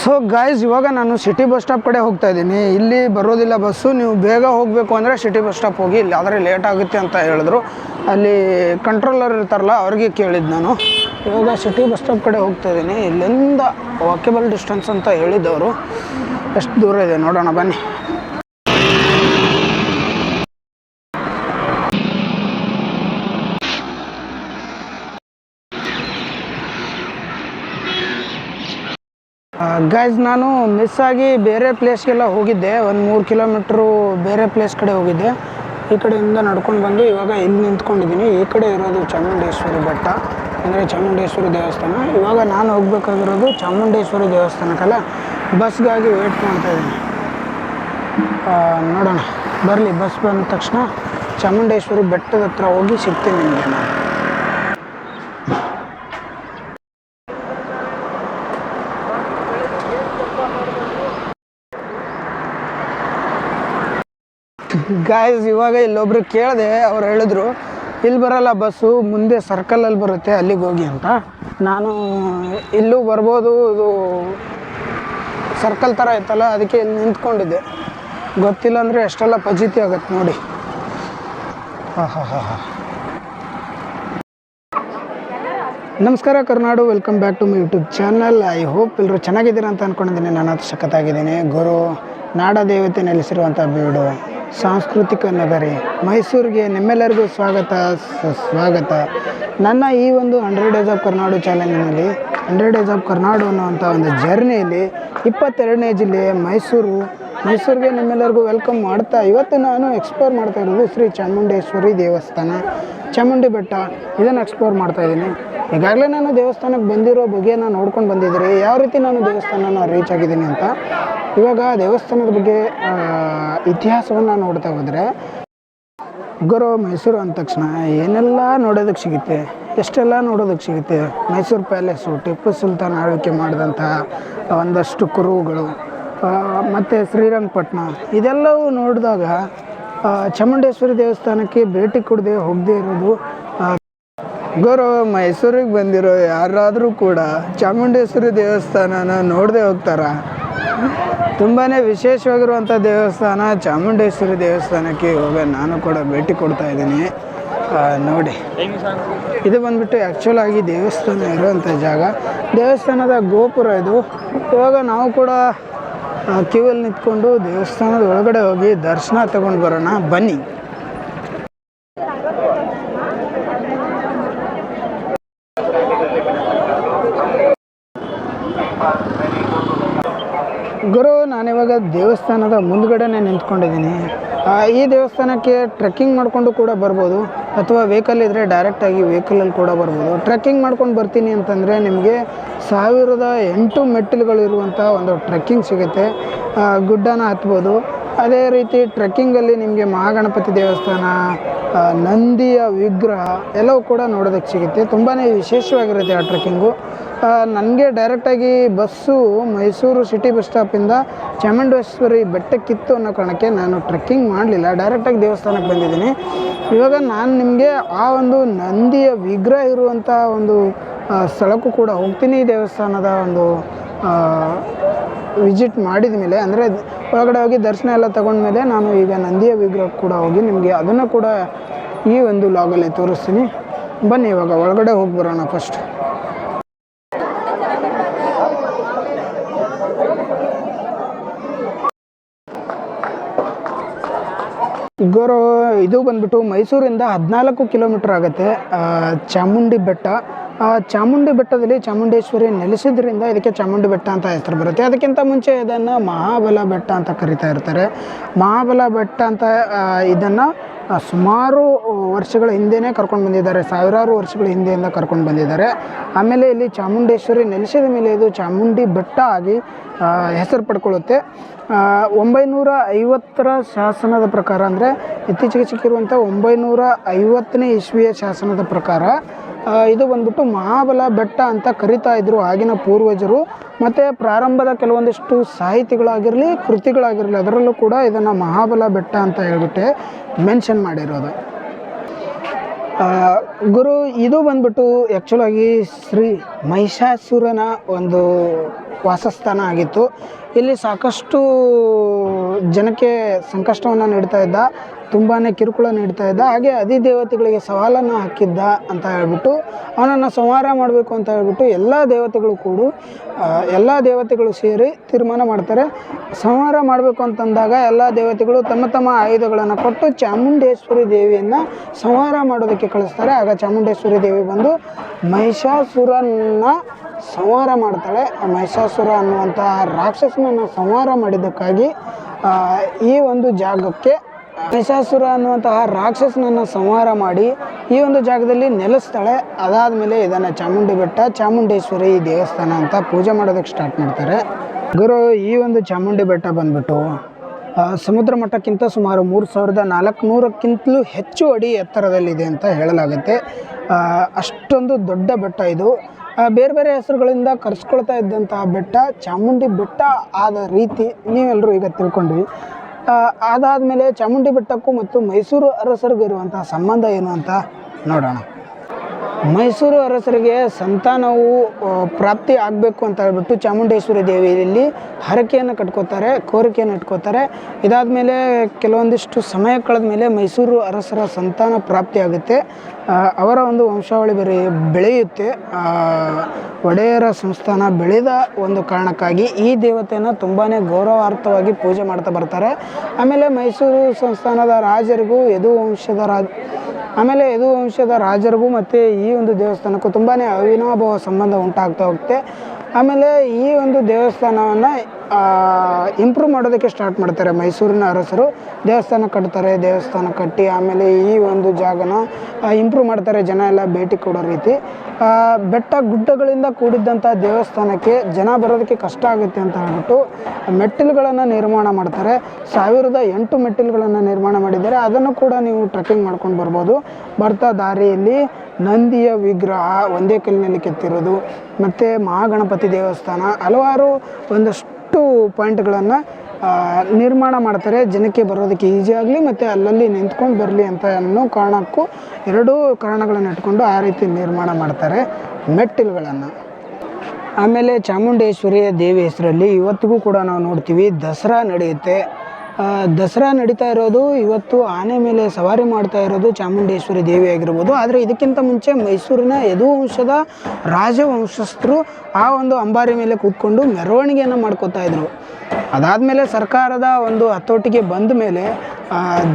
So guys, ಇವಾಗ ನಾನು city bus stop ಕಡೆ ಹೋಗ್ತಾ ಇದ್ದೀನಿ. ಇಲ್ಲಿ ಬರೋದಿಲ್ಲ ಬಸ್ಸು, ನೀವು ಬೇಗ ಹೋಗಬೇಕು ಅಂದರೆ ಸಿಟಿ ಬಸ್ ಸ್ಟಾಪ್ ಹೋಗಿ, ಇಲ್ಲಿ ಆದರೆ ಲೇಟ್ ಆಗುತ್ತೆ ಅಂತ ಹೇಳಿದ್ರು. ಅಲ್ಲಿ ಕಂಟ್ರೋಲರ್ ಇರ್ತಾರಲ್ಲ ಅವ್ರಿಗೆ ಕೇಳಿದ್ದು ನಾನು. ಇವಾಗ ಸಿಟಿ ಬಸ್ ಸ್ಟಾಪ್ ಕಡೆ ಹೋಗ್ತಾ ಇದ್ದೀನಿ. ಇಲ್ಲಿಂದ ವಾಕೇಬಲ್ ಡಿಸ್ಟೆನ್ಸ್ ಅಂತ ಹೇಳಿದ್ದವರು. ಎಷ್ಟು ದೂರ ಇದೆ ನೋಡೋಣ ಬನ್ನಿ. ಗೈಸ್, ನಾನು ಮಿಸ್ ಆಗಿ ಬೇರೆ ಪ್ಲೇಸ್ಗೆಲ್ಲ ಹೋಗಿದ್ದೆ. ಒಂದು 3 ಕಿಲೋಮೀಟ್ರು ಬೇರೆ ಪ್ಲೇಸ್ ಕಡೆ ಹೋಗಿದ್ದೆ. ಈ ಕಡೆಯಿಂದ ನಡ್ಕೊಂಡು ಬಂದು ಇವಾಗ ಇಲ್ಲಿ ನಿಂತ್ಕೊಂಡಿದ್ದೀನಿ. ಈ ಕಡೆ ಇರೋದು ಚಾಮುಂಡೇಶ್ವರಿ ಬೆಟ್ಟ, ಅಂದರೆ ಚಾಮುಂಡೇಶ್ವರಿ ದೇವಸ್ಥಾನ. ಇವಾಗ ನಾನು ಹೋಗ್ಬೇಕಾಗಿರೋದು ಚಾಮುಂಡೇಶ್ವರಿ ದೇವಸ್ಥಾನಕ್ಕಲ್ಲ, ಬಸ್ಗಾಗಿ ವೇಟ್ ಮಾಡ್ತಾಯಿದ್ದೀನಿ. ನೋಡೋಣ, ಬರಲಿ. ಬಸ್ ಬಂದ ತಕ್ಷಣ ಚಾಮುಂಡೇಶ್ವರಿ ಬೆಟ್ಟದ ಹತ್ರ ಹೋಗಿ ಸಿಗ್ತೀನಿ ನಿಮಗೆ ನಾನು. ಗಾಯ್ಸ್, ಇವಾಗ ಇಲ್ಲೊಬ್ರು ಕೇಳಿದೆ. ಅವ್ರು ಹೇಳಿದ್ರು ಇಲ್ಲಿ ಬರೋಲ್ಲ ಬಸ್ಸು, ಮುಂದೆ ಸರ್ಕಲಲ್ಲಿ ಬರುತ್ತೆ, ಅಲ್ಲಿಗೆ ಹೋಗಿ ಅಂತ. ನಾನು ಇಲ್ಲೂ ಬರ್ಬೋದು, ಇದು ಸರ್ಕಲ್ ಥರ ಇತ್ತಲ್ಲ, ಅದಕ್ಕೆ ಇಲ್ಲಿ ನಿಂತ್ಕೊಂಡಿದ್ದೆ. ಗೊತ್ತಿಲ್ಲ ಅಂದರೆ ಎಷ್ಟೆಲ್ಲ ಫಜೀತಿ ಆಗತ್ತೆ ನೋಡಿ. ನಮಸ್ಕಾರ Karnadu, welcome back to my YouTube channel. I hope ಎಲ್ಲರೂ ಚೆನ್ನಾಗಿದ್ದೀರ ಅಂತ ಅಂದ್ಕೊಂಡಿದ್ದೀನಿ. ನಾನು ಸಖತ್ತಾಗಿದ್ದೀನಿ. ಗುರು ನಾಡದೇವತೆ ನೆಲೆಸಿರುವಂಥ ಬೀಡು, ಸಾಂಸ್ಕೃತಿಕ ನಗರಿ ಮೈಸೂರಿಗೆ ನಿಮ್ಮೆಲ್ಲರಿಗೂ ಸ್ವಾಗತ. ನನ್ನ ಈ ಒಂದು 100 ಡೇಸ್ ಆಫ್ ಕರ್ನಾಡು ಚಾಲೆಂಜಿನಲ್ಲಿ 100 ಡೇಸ್ ಆಫ್ ಕರ್ನಾಡು ಅನ್ನೋವಂಥ ಒಂದು ಜರ್ನಿಯಲ್ಲಿ 22ನೇ ಜಿಲ್ಲೆ ಮೈಸೂರಿಗೆ ನಿಮ್ಮೆಲ್ಲರಿಗೂ ವೆಲ್ಕಮ್ ಮಾಡ್ತಾ, ಇವತ್ತು ನಾನು ಎಕ್ಸ್ಪ್ಲೋರ್ ಮಾಡ್ತಾ ಇರೋದು ಶ್ರೀ ಚಾಮುಂಡೇಶ್ವರಿ ದೇವಸ್ಥಾನ, ಚಾಮುಂಡಿ ಬೆಟ್ಟ. ಇದನ್ನು ಎಕ್ಸ್ಪ್ಲೋರ್ ಮಾಡ್ತಾಯಿದ್ದೀನಿ. ಈಗಾಗಲೇ ನಾನು ದೇವಸ್ಥಾನಕ್ಕೆ ಬಂದಿರೋ ಬಗ್ಗೆನ ನೋಡ್ಕೊಂಡು ಬಂದಿದ್ರಿ, ಯಾವ ರೀತಿ ನಾನು ದೇವಸ್ಥಾನನ ರೀಚ್ ಆಗಿದ್ದೀನಿ ಅಂತ. ಇವಾಗ ದೇವಸ್ಥಾನದ ಬಗ್ಗೆ ಇತಿಹಾಸವನ್ನು ನೋಡ್ತಾ ಹೋದರೆ, ಗುರು ಮೈಸೂರು ಅಂದ ತಕ್ಷಣ ಏನೆಲ್ಲ ನೋಡೋದಕ್ಕೆ ಸಿಗುತ್ತೆ, ಎಷ್ಟೆಲ್ಲ ನೋಡೋದಕ್ಕೆ ಸಿಗುತ್ತೆ. ಮೈಸೂರು ಪ್ಯಾಲೇಸು, ಟಿಪ್ಪು ಸುಲ್ತಾನ್ ಆಳ್ವಿಕೆ ಮಾಡಿದಂಥ ಒಂದಷ್ಟು ಕುರುಹುಗಳು, ಮತ್ತು ಶ್ರೀರಂಗಪಟ್ಟಣ, ಇದೆಲ್ಲವೂ ನೋಡಿದಾಗ ಚಾಮುಂಡೇಶ್ವರಿ ದೇವಸ್ಥಾನಕ್ಕೆ ಭೇಟಿ ಕೊಡದೆ ಹೋಗದೇ ಇರೋದು. ಗುರು ಮೈಸೂರಿಗೆ ಬಂದಿರೋ ಯಾರಾದರೂ ಕೂಡ ಚಾಮುಂಡೇಶ್ವರಿ ದೇವಸ್ಥಾನನ ನೋಡದೆ ಹೋಗ್ತಾರಾ? ತುಂಬಾ ವಿಶೇಷವಾಗಿರುವಂಥ ದೇವಸ್ಥಾನ ಚಾಮುಂಡೇಶ್ವರಿ ದೇವಸ್ಥಾನಕ್ಕೆ ಇವಾಗ ನಾನು ಕೂಡ ಭೇಟಿ ಕೊಡ್ತಾ ಇದ್ದೀನಿ. ನೋಡಿ, ಇದು ಬಂದ್ಬಿಟ್ಟು ಆ್ಯಕ್ಚುಲ್ ಆಗಿ ದೇವಸ್ಥಾನ ಇರುವಂಥ ಜಾಗ, ದೇವಸ್ಥಾನದ ಗೋಪುರ ಇದು. ಇವಾಗ ನಾವು ಕೂಡ ಕ್ಯೂವಲ್ಲಿ ನಿಂತ್ಕೊಂಡು ದೇವಸ್ಥಾನದ ಒಳಗಡೆ ಹೋಗಿ ದರ್ಶನ ತಗೊಂಡು ಬರೋಣ ಬನ್ನಿ. ಗುರು, ನಾನಿವಾಗ ದೇವಸ್ಥಾನದ ಮುಂದ್ಗಡೆನೇ ನಿಂತ್ಕೊಂಡಿದ್ದೀನಿ. ಈ ದೇವಸ್ಥಾನಕ್ಕೆ ಟ್ರೆಕ್ಕಿಂಗ್ ಮಾಡಿಕೊಂಡು ಕೂಡ ಬರ್ಬೋದು, ಅಥವಾ ವೆಹಿಕಲ್ ಇದ್ದರೆ ಡೈರೆಕ್ಟಾಗಿ ವೆಹಿಕಲಲ್ಲಿ ಕೂಡ ಬರ್ಬೋದು. ಟ್ರೆಕ್ಕಿಂಗ್ ಮಾಡ್ಕೊಂಡು ಬರ್ತೀನಿ ಅಂತಂದರೆ ನಿಮಗೆ 1008 ಮೆಟ್ಟಿಲುಗಳಿರುವಂಥ ಒಂದು ಟ್ರೆಕ್ಕಿಂಗ್ ಸಿಗುತ್ತೆ. ಗುಡ್ಡನ ಹತ್ಬೋದು. ಅದೇ ರೀತಿ ಟ್ರೆಕ್ಕಿಂಗಲ್ಲಿ ನಿಮಗೆ ಮಹಾಗಣಪತಿ ದೇವಸ್ಥಾನ, ನಂದಿಯ ವಿಗ್ರಹ ಎಲ್ಲವೂ ಕೂಡ ನೋಡೋದಕ್ಕೆ ಸಿಗುತ್ತೆ. ತುಂಬಾ ವಿಶೇಷವಾಗಿರುತ್ತೆ ಆ ಟ್ರೆಕ್ಕಿಂಗು. ನನಗೆ ಡೈರೆಕ್ಟಾಗಿ ಬಸ್ಸು ಮೈಸೂರು ಸಿಟಿ ಬಸ್ ಸ್ಟಾಪಿಂದ ಚಾಮುಂಡೇಶ್ವರಿ ಬೆಟ್ಟಕ್ಕಿತ್ತು ಅನ್ನೋ ಕಾರಣಕ್ಕೆ ನಾನು ಟ್ರೆಕ್ಕಿಂಗ್ ಮಾಡಲಿಲ್ಲ, ಡೈರೆಕ್ಟಾಗಿ ದೇವಸ್ಥಾನಕ್ಕೆ ಬಂದಿದ್ದೀನಿ. ಇವಾಗ ನಾನು ನಿಮಗೆ ಆ ಒಂದು ನಂದಿಯ ವಿಗ್ರಹ ಇರುವಂಥ ಒಂದು ಸ್ಥಳಕ್ಕೂ ಕೂಡ ಹೋಗ್ತೀನಿ. ದೇವಸ್ಥಾನದ ಒಂದು ವಿಸಿಟ್ ಮಾಡಿದ ಮೇಲೆ, ಅಂದರೆ ಒಳಗಡೆ ಹೋಗಿ ದರ್ಶನ ಎಲ್ಲ ತಗೊಂಡ್ಮೇಲೆ ನಾನು ಈಗ ನಂದಿಯ ವಿಗ್ರಹ ಕೂಡ ಹೋಗಿ ನಿಮಗೆ ಅದನ್ನು ಕೂಡ ಈ ಒಂದು ಲಾಗಲ್ಲಿ ತೋರಿಸ್ತೀನಿ. ಬನ್ನಿ ಇವಾಗ ಒಳಗಡೆ ಹೋಗಿ ಬರೋಣ ಫಸ್ಟ್. ಗುರು, ಇದು ಬಂದ್ಬಿಟ್ಟು ಮೈಸೂರಿಂದ 14 ಕಿಲೋಮೀಟ್ರ್ ಆಗುತ್ತೆ ಚಾಮುಂಡಿ ಬೆಟ್ಟ. ಚಾಮುಂಡಿ ಬೆಟ್ಟದಲ್ಲಿ ಚಾಮುಂಡೇಶ್ವರಿ ನೆಲೆಸಿದ್ರಿಂದ ಇದಕ್ಕೆ ಚಾಮುಂಡಿ ಬೆಟ್ಟ ಅಂತ ಹೆಸರು ಬರುತ್ತೆ. ಅದಕ್ಕಿಂತ ಮುಂಚೆ ಇದನ್ನು ಮಹಾಬಲ ಬೆಟ್ಟ ಅಂತ ಕರಿತಾ ಇರ್ತಾರೆ. ಮಹಾಬಲ ಬೆಟ್ಟ ಅಂತ ಇದನ್ನು ಸುಮಾರು ವರ್ಷಗಳ ಹಿಂದೆಯೇ ಕರ್ಕೊಂಡು ಬಂದಿದ್ದಾರೆ, ಸಾವಿರಾರು ವರ್ಷಗಳ ಹಿಂದೆಯಿಂದ ಕರ್ಕೊಂಡು ಬಂದಿದ್ದಾರೆ. ಆಮೇಲೆ ಇಲ್ಲಿ ಚಾಮುಂಡೇಶ್ವರಿ ನೆಲೆಸಿದ ಮೇಲೆ ಇದು ಚಾಮುಂಡಿ ಬೆಟ್ಟ ಆಗಿ ಹೆಸರು ಪಡ್ಕೊಳ್ಳುತ್ತೆ. 950ರ ಶಾಸನದ ಪ್ರಕಾರ, ಅಂದರೆ ಇತ್ತೀಚೆಗೆ ಸಿಕ್ಕಿರುವಂಥ 950ನೇ ಇಸ್ವಿಯ ಶಾಸನದ ಪ್ರಕಾರ ಇದು ಬಂದ್ಬಿಟ್ಟು ಮಹಾಬಲ ಬೆಟ್ಟ ಅಂತ ಕರಿತಾ ಇದ್ದರು ಆಗಿನ ಪೂರ್ವಜರು. ಮತ್ತು ಪ್ರಾರಂಭದ ಕೆಲವೊಂದಿಷ್ಟು ಸಾಹಿತಿಗಳಾಗಿರಲಿ, ಕೃತಿಗಳಾಗಿರಲಿ, ಅದರಲ್ಲೂ ಕೂಡ ಇದನ್ನು ಮಹಾಬಲ ಬೆಟ್ಟ ಅಂತ ಹೇಳ್ಬಿಟ್ಟು ಮೆನ್ಷನ್ ಮಾಡಿರೋದು. ಗುರು ಇದು ಬಂದ್ಬಿಟ್ಟು ಆ್ಯಕ್ಚುಲಾಗಿ ಶ್ರೀ ಮಹಿಷಾಸುರನ ಒಂದು ವಾಸಸ್ಥಾನ ಆಗಿತ್ತು. ಇಲ್ಲಿ ಸಾಕಷ್ಟು ಜನಕ್ಕೆ ಸಂಕಷ್ಟವನ್ನು ನೀಡ್ತಾ ಇದ್ದ, ತುಂಬಾ ಕಿರುಕುಳ ನೀಡ್ತಾ ಇದ್ದ. ಹಾಗೆ ಅಧಿದೇವತೆಗಳಿಗೆ ಸವಾಲನ್ನು ಹಾಕಿದ್ದ ಅಂತ ಹೇಳ್ಬಿಟ್ಟು ಅವನನ್ನು ಸಂಹಾರ ಮಾಡಬೇಕು ಅಂತ ಹೇಳ್ಬಿಟ್ಟು ಎಲ್ಲ ದೇವತೆಗಳು ಸೇರಿ ತೀರ್ಮಾನ ಮಾಡ್ತಾರೆ. ಸಂಹಾರ ಮಾಡಬೇಕು ಅಂತಂದಾಗ ಎಲ್ಲ ದೇವತೆಗಳು ತಮ್ಮ ತಮ್ಮ ಆಯುಧಗಳನ್ನು ಕೊಟ್ಟು ಚಾಮುಂಡೇಶ್ವರಿ ದೇವಿಯನ್ನು ಸಂಹಾರ ಮಾಡೋದಕ್ಕೆ ಕಳಿಸ್ತಾರೆ. ಆಗ ಚಾಮುಂಡೇಶ್ವರಿ ದೇವಿ ಬಂದು ಮಹಿಷಾಸುರನ ಸಂಹಾರ ಮಾಡ್ತಾಳೆ. ಮಹಿಷಾಸುರ ಅನ್ನುವಂಥ ರಾಕ್ಷಸನನ್ನು ಸಂಹಾರ ಮಾಡಿದ್ದಕ್ಕಾಗಿ ಈ ಒಂದು ಜಾಗಕ್ಕೆ ಮಹಿಷಾಸುರ ಅನ್ನುವಂತಹ ರಾಕ್ಷಸನನ್ನು ಸಂಹಾರ ಮಾಡಿ ಈ ಒಂದು ಜಾಗದಲ್ಲಿ ನೆಲೆಸ್ತಾಳೆ. ಅದಾದಮೇಲೆ ಇದನ್ನು ಚಾಮುಂಡಿ ಬೆಟ್ಟ, ಚಾಮುಂಡೇಶ್ವರಿ ದೇವಸ್ಥಾನ ಅಂತ ಪೂಜೆ ಮಾಡೋದಕ್ಕೆ ಸ್ಟಾರ್ಟ್ ಮಾಡ್ತಾರೆ. ಗುರು ಈ ಒಂದು ಚಾಮುಂಡಿ ಬೆಟ್ಟ ಬಂದ್ಬಿಟ್ಟು ಸಮುದ್ರ ಮಟ್ಟಕ್ಕಿಂತ ಸುಮಾರು 3400ಕ್ಕಿಂತಲೂ ಹೆಚ್ಚು ಅಡಿ ಎತ್ತರದಲ್ಲಿದೆ ಅಂತ ಹೇಳಲಾಗುತ್ತೆ. ಅಷ್ಟೊಂದು ದೊಡ್ಡ ಬೆಟ್ಟ ಇದು. ಬೇರೆ ಬೇರೆ ಹೆಸರುಗಳಿಂದ ಕರೆಸ್ಕೊಳ್ತಾ ಇದ್ದಂತಹ ಬೆಟ್ಟ ಚಾಮುಂಡಿ ಬೆಟ್ಟ ಆದ ರೀತಿ ನೀವೆಲ್ಲರೂ ಈಗ ತಿಳ್ಕೊಂಡ್ವಿ. ಅದಾದಮೇಲೆ ಚಾಮುಂಡಿ ಬೆಟ್ಟಕ್ಕೂ ಮತ್ತು ಮೈಸೂರು ಅರಸರಿಗೂ ಇರುವಂತಹ ಸಂಬಂಧ ಏನು ಅಂತ ನೋಡೋಣ. ಮೈಸೂರು ಅರಸರಿಗೆ ಸಂತಾನವು ಪ್ರಾಪ್ತಿ ಆಗಬೇಕು ಅಂತ ಹೇಳ್ಬಿಟ್ಟು ಚಾಮುಂಡೇಶ್ವರಿ ದೇವಿಯಲ್ಲಿ ಹರಕೆಯನ್ನು ಕಟ್ಕೋತಾರೆ, ಕೋರಿಕೆಯನ್ನು ಇಟ್ಕೋತಾರೆ. ಇದಾದಮೇಲೆ ಕೆಲವೊಂದಿಷ್ಟು ಸಮಯ ಕಳೆದ ಮೇಲೆ ಮೈಸೂರು ಅರಸರ ಸಂತಾನ ಪ್ರಾಪ್ತಿ ಆಗುತ್ತೆ. ಅವರ ಒಂದು ವಂಶಾವಳಿ ಬೆಳೆಯುತ್ತೆ. ಒಡೆಯರ ಸಂಸ್ಥಾನ ಬೆಳೆದ ಒಂದು ಕಾರಣಕ್ಕಾಗಿ ಈ ದೇವತೆಯನ್ನು ತುಂಬಾ ಗೌರವಾರ್ಥವಾಗಿ ಪೂಜೆ ಮಾಡ್ತಾ ಬರ್ತಾರೆ. ಆಮೇಲೆ ಮೈಸೂರು ಸಂಸ್ಥಾನದ ರಾಜರಿಗೂ ಯದು ವಂಶದ ರಾಜರಿಗೂ ಮತ್ತು ಈ ಒಂದು ದೇವಸ್ಥಾನಕ್ಕೂ ತುಂಬಾ ಅವಿನಾಭಾವ ಸಂಬಂಧ ಉಂಟಾಗ್ತಾ ಹೋಗುತ್ತೆ. ಆಮೇಲೆ ಈ ಒಂದು ದೇವಸ್ಥಾನವನ್ನು ಇಂಪ್ರೂವ್ ಮಾಡೋದಕ್ಕೆ ಸ್ಟಾರ್ಟ್ ಮಾಡ್ತಾರೆ. ಮೈಸೂರಿನ ಅರಸರು ದೇವಸ್ಥಾನ ಕಟ್ಟಿ ಆಮೇಲೆ ಈ ಒಂದು ಜಾಗನ ಇಂಪ್ರೂವ್ ಮಾಡ್ತಾರೆ, ಜನ ಎಲ್ಲ ಭೇಟಿ ಕೊಡೋ ರೀತಿ. ಬೆಟ್ಟ ಗುಡ್ಡಗಳಿಂದ ಕೂಡಿದ್ದಂಥ ದೇವಸ್ಥಾನಕ್ಕೆ ಜನ ಬರೋದಕ್ಕೆ ಕಷ್ಟ ಆಗುತ್ತೆ ಅಂತ ಹೇಳ್ಬಿಟ್ಟು ಮೆಟ್ಟಿಲುಗಳನ್ನು ನಿರ್ಮಾಣ ಮಾಡ್ತಾರೆ. 1008 ಮೆಟ್ಟಿಲುಗಳನ್ನು ನಿರ್ಮಾಣ ಮಾಡಿದ್ದಾರೆ. ಅದನ್ನು ಕೂಡ ನೀವು ಟ್ರೆಕ್ಕಿಂಗ್ ಮಾಡ್ಕೊಂಡು ಬರ್ಬೋದು. ಬರ್ತಾ ದಾರಿಯಲ್ಲಿ ನಂದಿಯ ವಿಗ್ರಹ ಒಂದೇ ಕಲ್ಲಿನಲ್ಲಿ ಕೆತ್ತಿರೋದು, ಮತ್ತು ಮಹಾಗಣಪತಿ ದೇವಸ್ಥಾನ, ಹಲವಾರು ಒಂದಷ್ಟು ಪಾಯಿಂಟ್ಗಳನ್ನು ನಿರ್ಮಾಣ ಮಾಡ್ತಾರೆ. ಜನಕ್ಕೆ ಬರೋದಕ್ಕೆ ಈಸಿ ಆಗಲಿ ಮತ್ತು ಅಲ್ಲಲ್ಲಿ ನಿಂತ್ಕೊಂಡು ಬರಲಿ ಅಂತ ಅನ್ನೋ ಕಾರಣಕ್ಕೂ ಎರಡೂ ಕಾರಣಗಳನ್ನು ಇಟ್ಕೊಂಡು ಆ ರೀತಿ ನಿರ್ಮಾಣ ಮಾಡ್ತಾರೆ ಮೆಟ್ಟಿಲುಗಳನ್ನು. ಆಮೇಲೆ ಚಾಮುಂಡೇಶ್ವರಿಯ ದೇವಿ ಹೆಸರಲ್ಲಿ ಇವತ್ತಿಗೂ ಕೂಡ ನಾವು ನೋಡ್ತೀವಿ ದಸರಾ ನಡೆಯುತ್ತೆ. ದಸರಾ ನಡೀತಾ ಇರೋದು ಇವತ್ತು ಆನೆ ಮೇಲೆ ಸವಾರಿ ಮಾಡ್ತಾ ಇರೋದು ಚಾಮುಂಡೇಶ್ವರಿ ದೇವಿ ಆಗಿರ್ಬೋದು. ಆದರೆ ಇದಕ್ಕಿಂತ ಮುಂಚೆ ಮೈಸೂರಿನ ಯದುವಂಶದ ರಾಜವಂಶಸ್ಥರು ಆ ಒಂದು ಅಂಬಾರಿ ಮೇಲೆ ಕೂತ್ಕೊಂಡು ಮೆರವಣಿಗೆಯನ್ನು ಮಾಡ್ಕೋತಾ ಇದ್ರು. ಅದಾದಮೇಲೆ ಸರ್ಕಾರದ ಒಂದು ಹತೋಟಿಗೆ ಬಂದ ಮೇಲೆ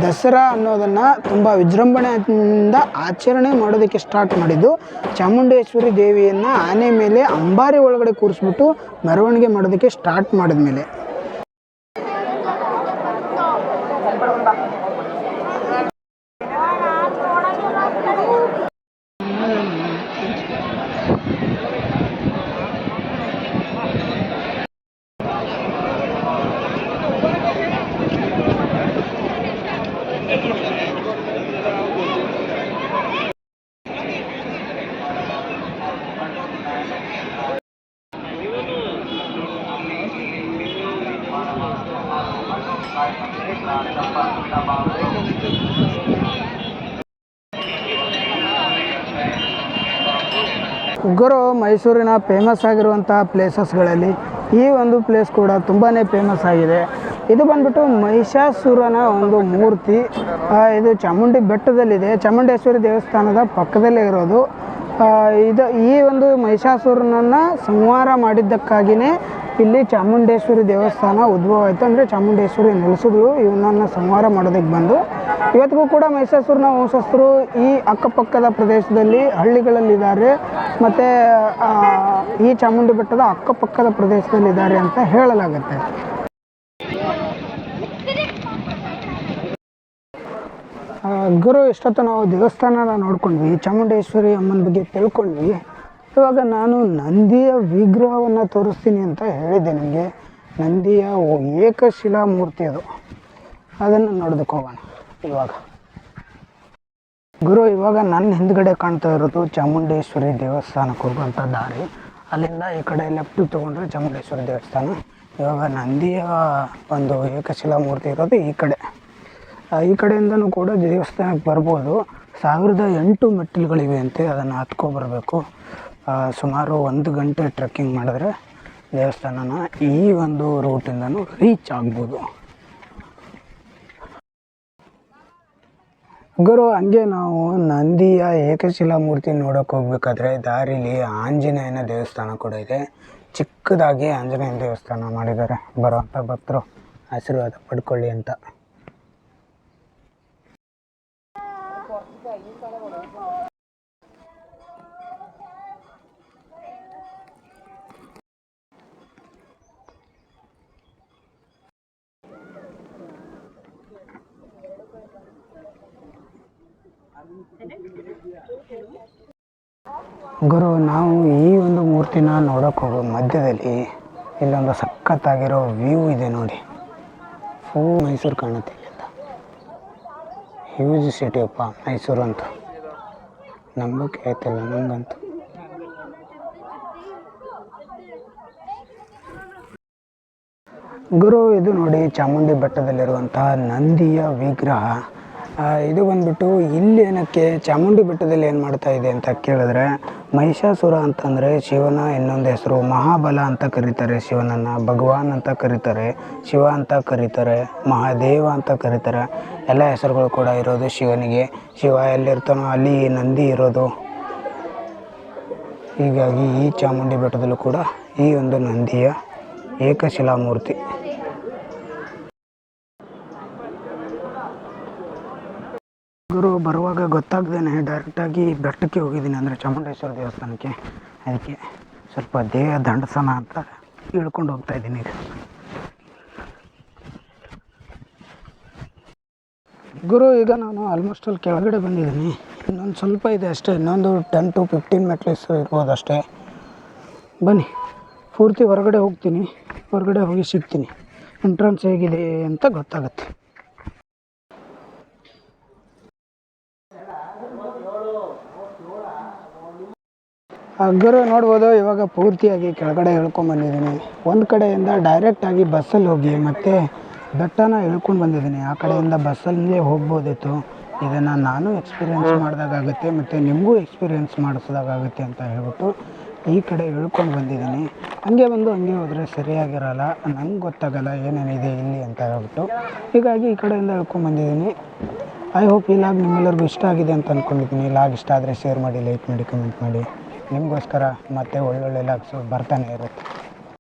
ದಸರಾ ಅನ್ನೋದನ್ನು ತುಂಬ ವಿಜೃಂಭಣೆಯಿಂದ ಆಚರಣೆ ಮಾಡೋದಕ್ಕೆ ಸ್ಟಾರ್ಟ್ ಮಾಡಿದ್ದು. ಚಾಮುಂಡೇಶ್ವರಿ ದೇವಿಯನ್ನು ಆನೆ ಮೇಲೆ ಅಂಬಾರಿ ಒಳಗಡೆ ಕೂರಿಸ್ಬಿಟ್ಟು ಮೆರವಣಿಗೆ ಮಾಡೋದಕ್ಕೆ ಸ್ಟಾರ್ಟ್ ಮಾಡಿದ ಮೇಲೆ. ಗುರು ಮೈಸೂರಿನ ಫೇಮಸ್ ಆಗಿರುವಂಥ ಪ್ಲೇಸಸ್ಗಳಲ್ಲಿ ಈ ಒಂದು ಪ್ಲೇಸ್ ಕೂಡ ತುಂಬಾ ಫೇಮಸ್ ಆಗಿದೆ. ಇದು ಬಂದ್ಬಿಟ್ಟು ಮಹಿಷಾಸುರನ ಒಂದು ಮೂರ್ತಿ. ಇದು ಚಾಮುಂಡಿ ಬೆಟ್ಟದಲ್ಲಿದೆ, ಚಾಮುಂಡೇಶ್ವರಿ ದೇವಸ್ಥಾನದ ಪಕ್ಕದಲ್ಲೇ ಇರೋದು. ಈ ಒಂದು ಮಹಿಷಾಸುರನನ್ನು ಸಂಹಾರ ಮಾಡಿದ್ದಕ್ಕಾಗಿಯೇ ಇಲ್ಲಿ ಚಾಮುಂಡೇಶ್ವರಿ ದೇವಸ್ಥಾನ ಉದ್ಭವ ಆಯಿತು. ಅಂದರೆ ಚಾಮುಂಡೇಶ್ವರಿ ನೆಲೆಸಿದ್ರು ಇವನನ್ನು ಸಂಹಾರ ಮಾಡೋದಕ್ಕೆ ಬಂದು. ಇವತ್ತಿಗೂ ಕೂಡ ಮಹಿಷಾಸುರನ ವಂಶಸ್ಥರು ಈ ಅಕ್ಕಪಕ್ಕದ ಪ್ರದೇಶದಲ್ಲಿ ಹಳ್ಳಿಗಳಲ್ಲಿದ್ದಾರೆ ಮತ್ತು ಈ ಚಾಮುಂಡಿ ಬೆಟ್ಟದ ಅಕ್ಕಪಕ್ಕದ ಪ್ರದೇಶದಲ್ಲಿದ್ದಾರೆ ಅಂತ ಹೇಳಲಾಗುತ್ತೆ. ಗುರು ಇಷ್ಟೊತ್ತು ನಾವು ದೇವಸ್ಥಾನನ ನೋಡ್ಕೊಂಡ್ವಿ, ಚಾಮುಂಡೇಶ್ವರಿ ಅಮ್ಮನ ಬಗ್ಗೆ ತಿಳ್ಕೊಂಡ್ವಿ. ಇವಾಗ ನಾನು ನಂದಿಯ ವಿಗ್ರಹವನ್ನು ತೋರಿಸ್ತೀನಿ ಅಂತ ಹೇಳಿದ್ದೆ ನಿಮಗೆ. ನಂದಿಯ ಏಕಶಿಲಾ ಮೂರ್ತಿ ಅದು, ಅದನ್ನು ನೋಡೋದಕ್ಕೆ ಹೋಗೋಣ ಇವಾಗ. ಗುರು ಇವಾಗ ನನ್ನ ಹಿಂದ್ಗಡೆ ಕಾಣ್ತಾ ಇರೋದು ಚಾಮುಂಡೇಶ್ವರಿ ದೇವಸ್ಥಾನಕ್ಕೆ ಹೋಗುವಂಥ ದಾರಿ. ಅಲ್ಲಿಂದ ಈ ಕಡೆ ಲೆಫ್ಟ್ ತೊಗೊಂಡ್ರೆ ಚಾಮುಂಡೇಶ್ವರಿ ದೇವಸ್ಥಾನ. ಇವಾಗ ನಂದಿಯ ಒಂದು ಏಕಶಿಲಾ ಮೂರ್ತಿ ಇರೋದು ಈ ಕಡೆಯಿಂದನೂ ಕೂಡ ದೇವಸ್ಥಾನಕ್ಕೆ ಬರ್ಬೋದು. 1008 ಮೆಟ್ಟಿಲುಗಳಿವೆ ಅಂತೆ. ಅದನ್ನು ಹತ್ಕೊಬರಬೇಕು. ಸುಮಾರು 1 ಗಂಟೆ ಟ್ರೆಕ್ಕಿಂಗ್ ಮಾಡಿದ್ರೆ ದೇವಸ್ಥಾನನ ಈ ಒಂದು ರೂಟಿಂದನೂ ರೀಚ್ ಆಗ್ಬೋದು. ಗುರು ಹಂಗೆ ನಾವು ನಂದಿಯ ಏಕಶಿಲಾ ಮೂರ್ತಿ ನೋಡೋಕೆ ಹೋಗ್ಬೇಕಾದ್ರೆ ದಾರಿಲಿ ಆಂಜನೇಯನ ದೇವಸ್ಥಾನ ಕೂಡ ಇದೆ. ಚಿಕ್ಕದಾಗಿ ಆಂಜನೇಯನ ದೇವಸ್ಥಾನ ಮಾಡಿದ್ದಾರೆ. ಬರೋವಂಥ ಭಕ್ತರು ಆಶೀರ್ವಾದ ಪಡ್ಕೊಳ್ಳಿ ಅಂತ. ಗುರು ನಾವು ಈ ಒಂದು ಮೂರ್ತಿನ ನೋಡೋಕೆ ಹೋಗೋ ಮಧ್ಯದಲ್ಲಿ ಇಲ್ಲೊಂದು ಸಖತ್ತಾಗಿರೋ ವ್ಯೂ ಇದೆ ನೋಡಿ. ಮೈಸೂರು ಕಾಣುತ್ತೆ ಇಲ್ಲಿಂದ. ಹ್ಯೂಜ್ ಸಿಟಿ ಅಪ್ಪ ಮೈಸೂರು ಅಂತ ನಂಬೋಕೆ ಆಯ್ತಿಲ್ಲ ನಂಗಂತೂ. ಗುರು ಇದು ನೋಡಿ ಚಾಮುಂಡಿ ಬೆಟ್ಟದಲ್ಲಿರುವಂತಹ ನಂದಿಯ ವಿಗ್ರಹ. ಇದು ಬಂದ್ಬಿಟ್ಟು ಇಲ್ಲಿ ಏನಕ್ಕೆ ಚಾಮುಂಡಿ ಬೆಟ್ಟದಲ್ಲಿ ಏನು ಮಾಡ್ತಾ ಇದೆ ಅಂತ ಕೇಳಿದ್ರೆ, ಮಹಿಷಾಸುರ ಅಂತಂದರೆ ಶಿವನ ಇನ್ನೊಂದು ಹೆಸರು. ಮಹಾಬಲ ಅಂತ ಕರೀತಾರೆ ಶಿವನನ್ನು, ಭಗವಾನ್ ಅಂತ ಕರೀತಾರೆ, ಶಿವ ಅಂತ ಕರೀತಾರೆ, ಮಹಾದೇವ ಅಂತ ಕರೀತಾರೆ. ಎಲ್ಲ ಹೆಸರುಗಳು ಕೂಡ ಇರೋದು ಶಿವನಿಗೆ. ಶಿವ ಎಲ್ಲಿರ್ತಾನೋ ಅಲ್ಲಿ ನಂದಿ ಇರೋದು. ಹೀಗಾಗಿ ಈ ಚಾಮುಂಡಿ ಬೆಟ್ಟದಲ್ಲೂ ಕೂಡ ಈ ಒಂದು ನಂದಿಯ ಏಕಶಿಲಾ ಮೂರ್ತಿ. ಗುರು ಬರುವಾಗ ಗೊತ್ತಾಗ್ದೇನೆ ಡೈರೆಕ್ಟಾಗಿ ಬೆಟ್ಟಕ್ಕೆ ಹೋಗಿದ್ದೀನಿ, ಅಂದರೆ ಚಾಮುಂಡೇಶ್ವರಿ ದೇವಸ್ಥಾನಕ್ಕೆ. ಅದಕ್ಕೆ ಸ್ವಲ್ಪ ದೇಹ ದಂಡಸನ ಅಂತ ಇಳ್ಕೊಂಡು ಹೋಗ್ತಾಯಿದ್ದೀನಿ ಈಗ. ಗುರು ಈಗ ನಾನು ಆಲ್ಮೋಸ್ಟ್ ಅಲ್ಲಿ ಕೆಳಗಡೆ ಬಂದಿದ್ದೀನಿ. ಇನ್ನೊಂದು ಸ್ವಲ್ಪ ಇದೆ ಅಷ್ಟೇ. ಇನ್ನೊಂದು 10 to 15 ಮೆಟ್ಲಿಸ್ ಇರ್ಬೋದು ಅಷ್ಟೇ. ಬನ್ನಿ ಪೂರ್ತಿ ಹೊರಗಡೆ ಹೋಗ್ತೀನಿ. ಹೊರಗಡೆ ಹೋಗಿ ಸಿಗ್ತೀನಿ. ಎಂಟ್ರೆನ್ಸ್ ಹೇಗಿದೆ ಅಂತ ಗೊತ್ತಾಗುತ್ತೆ. ಗುರು ನೋಡ್ಬೋದು ಇವಾಗ ಪೂರ್ತಿಯಾಗಿ ಕೆಳಗಡೆ ಇಳ್ಕೊಂಡ್ಬಂದಿದ್ದೀನಿ. ಒಂದು ಕಡೆಯಿಂದ ಡೈರೆಕ್ಟಾಗಿ ಬಸ್ಸಲ್ಲಿ ಹೋಗಿ ಮತ್ತು ಬೆಟ್ಟನ ಇಳ್ಕೊಂಡು ಬಂದಿದ್ದೀನಿ. ಆ ಕಡೆಯಿಂದ ಬಸ್ಸಲ್ಲೇ ಹೋಗ್ಬೋದಿತ್ತು. ಇದನ್ನು ನಾನು ಎಕ್ಸ್ಪೀರಿಯೆನ್ಸ್ ಮಾಡಿದಾಗುತ್ತೆ ಮತ್ತು ನಿಮಗೂ ಎಕ್ಸ್ಪೀರಿಯೆನ್ಸ್ ಮಾಡಿಸಿದಾಗುತ್ತೆ ಅಂತ ಹೇಳ್ಬಿಟ್ಟು ಈ ಕಡೆ ಇಳ್ಕೊಂಡು ಬಂದಿದ್ದೀನಿ. ಹಂಗೆ ಬಂದು ಹಂಗೆ ಹೋದರೆ ಸರಿಯಾಗಿರಲ್ಲ, ನಂಗೆ ಗೊತ್ತಾಗಲ್ಲ ಏನೇನಿದೆ ಇಲ್ಲಿ ಅಂತ ಹೇಳ್ಬಿಟ್ಟು. ಹೀಗಾಗಿ ಈ ಕಡೆಯಿಂದ ಇಳ್ಕೊಂಡ್ಬಂದಿದ್ದೀನಿ. ಐ ಹೋಪ್ ಈ ಲಾಗ್ ನಿಮ್ಮೆಲ್ಲರಿಗೂ ಇಷ್ಟ ಆಗಿದೆ ಅಂತ ಅಂದ್ಕೊಂಡಿದ್ದೀನಿ. ಲಾಗ್ ಇಷ್ಟ ಆದರೆ ಶೇರ್ ಮಾಡಿ, ಲೈಕ್ ಮಾಡಿ, ಕಮೆಂಟ್ ಮಾಡಿ. ನಿಮಗೋಸ್ಕರ ಮತ್ತೆ ಒಳ್ಳೊಳ್ಳೆ ಲಾಗ್ಸು ಬರ್ತಾನೆ ಇರುತ್ತೆ.